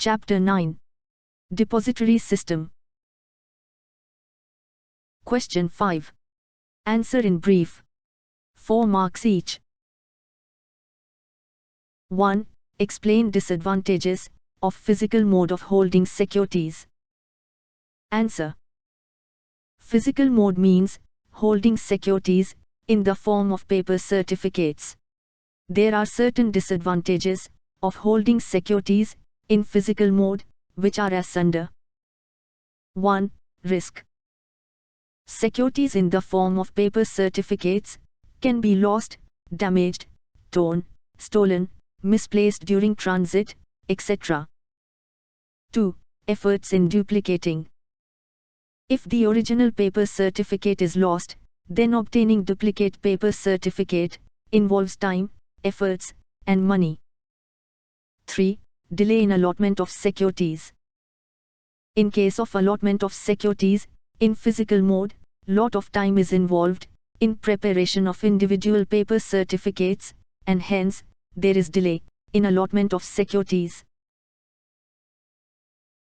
Chapter 9. Depository System. Question 5. Answer in brief. 4 marks each. 1. Explain disadvantages of physical mode of holding securities. Answer. Physical mode means holding securities in the form of paper certificates. There are certain disadvantages of holding securities in physical mode, which are as under. 1. Risk. Securities in the form of paper certificates can be lost, damaged, torn, stolen, misplaced during transit, etc. 2. Efforts in duplicating. If the original paper certificate is lost, then obtaining duplicate paper certificate involves time, efforts, and money. 3. Delay in allotment of securities. In case of allotment of securities in physical mode, lot of time is involved in preparation of individual paper certificates, and hence there is delay in allotment of securities.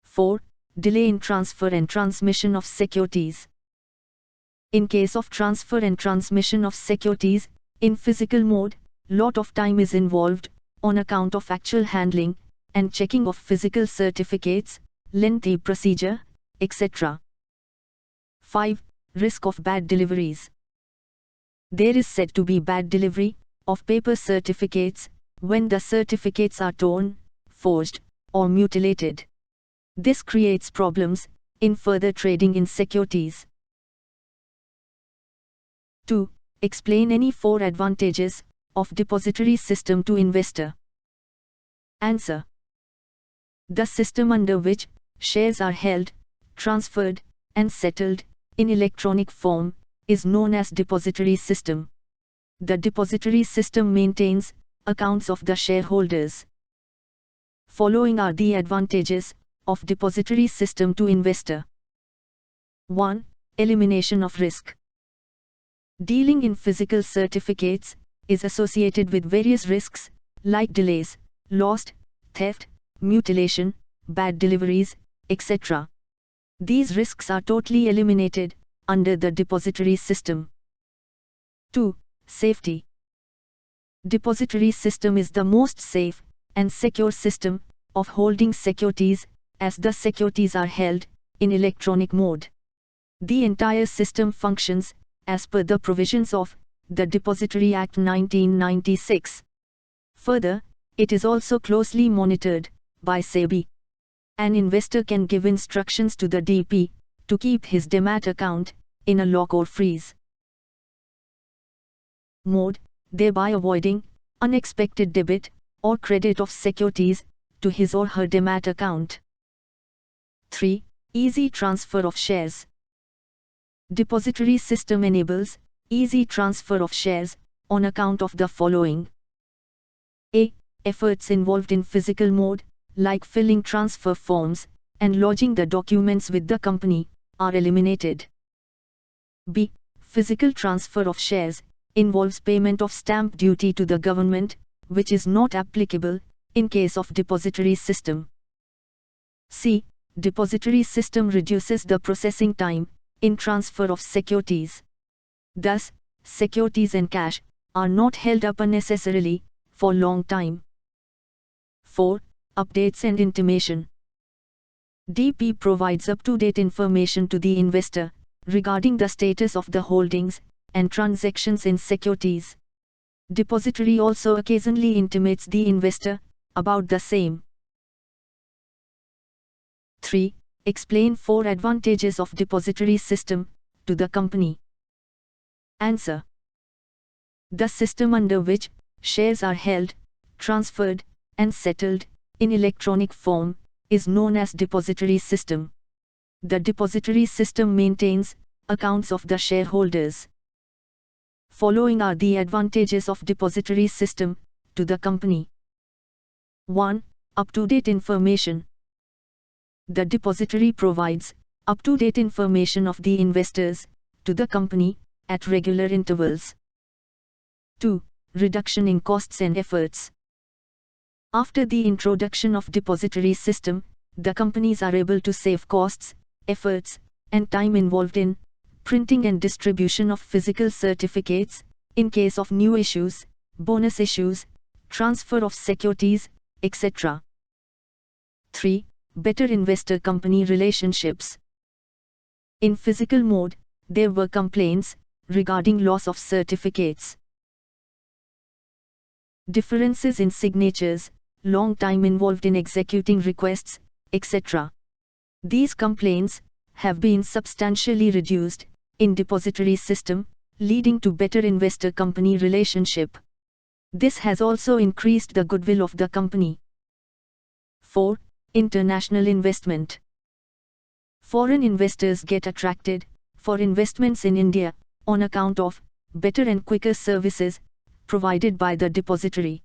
4. Delay in transfer and transmission of securities. In case of transfer and transmission of securities in physical mode, lot of time is involved on account of actual handling and checking of physical certificates, lengthy procedure, etc. 5. Risk of bad deliveries. There is said to be bad delivery of paper certificates when the certificates are torn, forged, or mutilated. This creates problems in further trading in securities. 2. Explain any 4 advantages of depository system to investor. Answer. The system under which shares are held, transferred, and settled in electronic form is known as depository system. The depository system maintains accounts of the shareholders. Following are the advantages of depository system to investor. 1. Elimination of risk. Dealing in physical certificates is associated with various risks like delays, lost, theft, mutilation, bad deliveries, etc. These risks are totally eliminated under the depository system. 2. Safety. Depository system is the most safe and secure system of holding securities, as the securities are held in electronic mode. The entire system functions as per the provisions of the Depository Act 1996. Further, it is also closely monitored by SEBI. An investor can give instructions to the DP to keep his demat account in a lock or freeze mode, thereby avoiding unexpected debit or credit of securities to his or her demat account. 3. Easy transfer of shares. Depository system enables easy transfer of shares on account of the following. A. Efforts involved in physical mode, like filling transfer forms and lodging the documents with the company, are eliminated. B. Physical transfer of shares involves payment of stamp duty to the government, which is not applicable in case of depository system. C. Depository system reduces the processing time in transfer of securities. Thus, securities and cash are not held up unnecessarily for long time. 4. Updates and intimation. DP provides up-to-date information to the investor regarding the status of the holdings and transactions in securities. Depository also occasionally intimates the investor about the same. 3. Explain 4 advantages of depository system to the company. Answer. The system under which shares are held, transferred, and settled in electronic form is known as depository system. The depository system maintains accounts of the shareholders. Following are the advantages of depository system to the company. 1. Up-to-date information. The depository provides up-to-date information of the investors to the company at regular intervals. 2. Reduction in costs and efforts. After the introduction of depository system, the companies are able to save costs, efforts, and time involved in printing and distribution of physical certificates, in case of new issues, bonus issues, transfer of securities, etc. 3. Better investor-company relationships. In physical mode, there were complaints regarding loss of certificates, differences in signatures, long time involved in executing requests, etc. These complaints have been substantially reduced in depository system, leading to better investor-company relationship. This has also increased the goodwill of the company. 4. International investment. Foreign investors get attracted for investments in India on account of better and quicker services provided by the depository.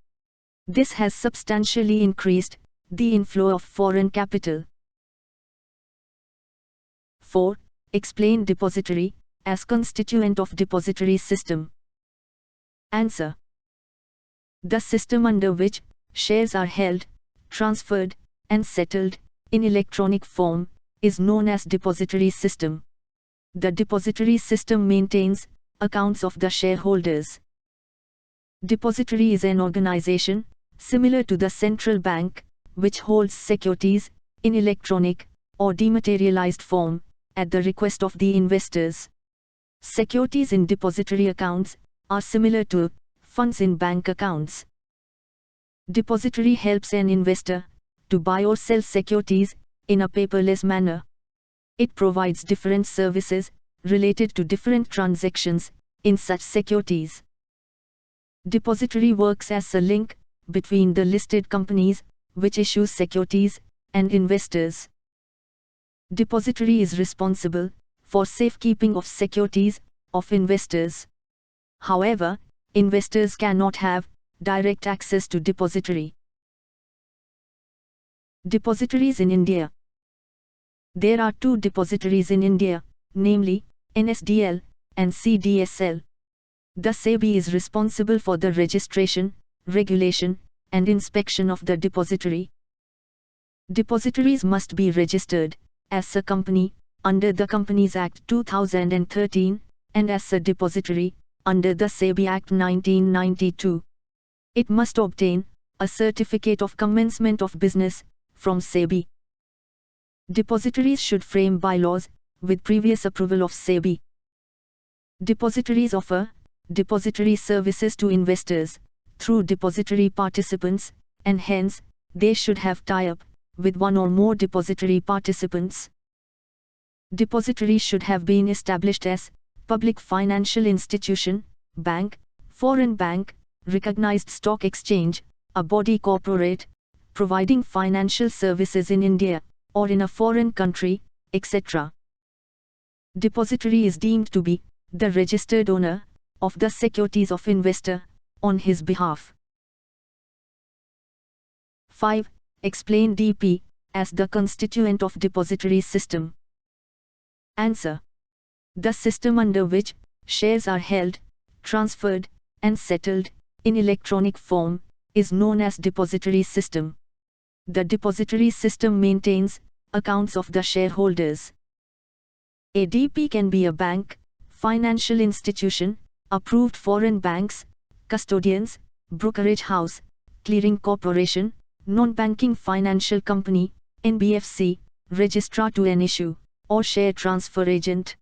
This has substantially increased the inflow of foreign capital. 4. Explain depository as constituent of depository system. Answer. The system under which shares are held, transferred, and settled in electronic form is known as depository system. The depository system maintains accounts of the shareholders. Depository is an organization similar to the central bank, which holds securities in electronic or dematerialized form at the request of the investors. Securities in depository accounts are similar to funds in bank accounts. Depository helps an investor to buy or sell securities in a paperless manner. It provides different services related to different transactions in such securities. Depository works as a link between the listed companies which issue securities and investors. Depository is responsible for safekeeping of securities of investors. However, investors cannot have direct access to depository. Depositories in India. There are two depositories in India, namely NSDL and CDSL. The SEBI is responsible for the registration, regulation, and inspection of the depository. Depositories must be registered as a company under the Companies Act 2013 and as a depository under the SEBI Act 1992. It must obtain a certificate of commencement of business from SEBI. Depositories should frame bylaws with previous approval of SEBI. Depositories offer depository services to investors through depository participants, and hence, they should have tie-up with one or more depository participants. Depository should have been established as public financial institution, bank, foreign bank, recognized stock exchange, a body corporate, providing financial services in India or in a foreign country, etc. Depository is deemed to be the registered owner of the securities of investor on his behalf. 5. Explain DP as the constituent of depository system. Answer. The system under which shares are held, transferred, and settled in electronic form is known as depository system. The depository system maintains accounts of the shareholders. A DP can be a bank, financial institution, approved foreign banks, custodians, brokerage house, clearing corporation, non-banking financial company, NBFC, registrar to an issue, or share transfer agent.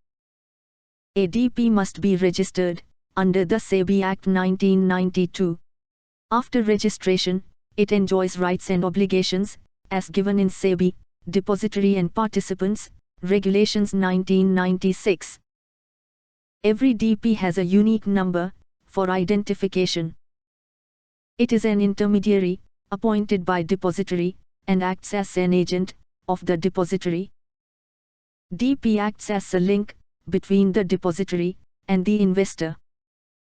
A DP must be registered under the SEBI Act 1992. After registration, it enjoys rights and obligations as given in SEBI, Depository and Participants, Regulations 1996. Every DP has a unique number for identification. It is an intermediary appointed by depository and acts as an agent of the depository. DP acts as a link between the depository and the investor.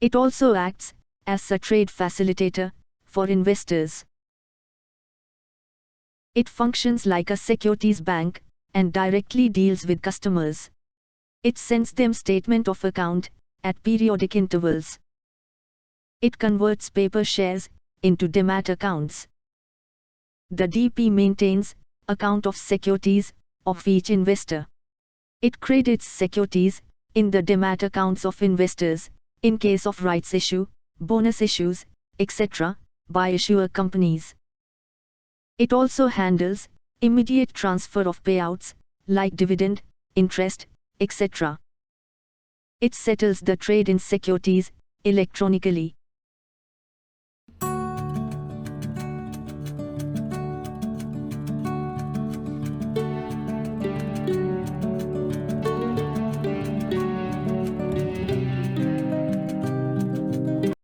It also acts as a trade facilitator for investors. It functions like a securities bank and directly deals with customers. It sends them statement of account at periodic intervals. It converts paper shares into demat accounts. The DP maintains account of securities of each investor. It credits securities in the demat accounts of investors in case of rights issue, bonus issues, etc., by issuer companies. It also handles immediate transfer of payouts like dividend, interest, etc. It settles the trade in securities electronically.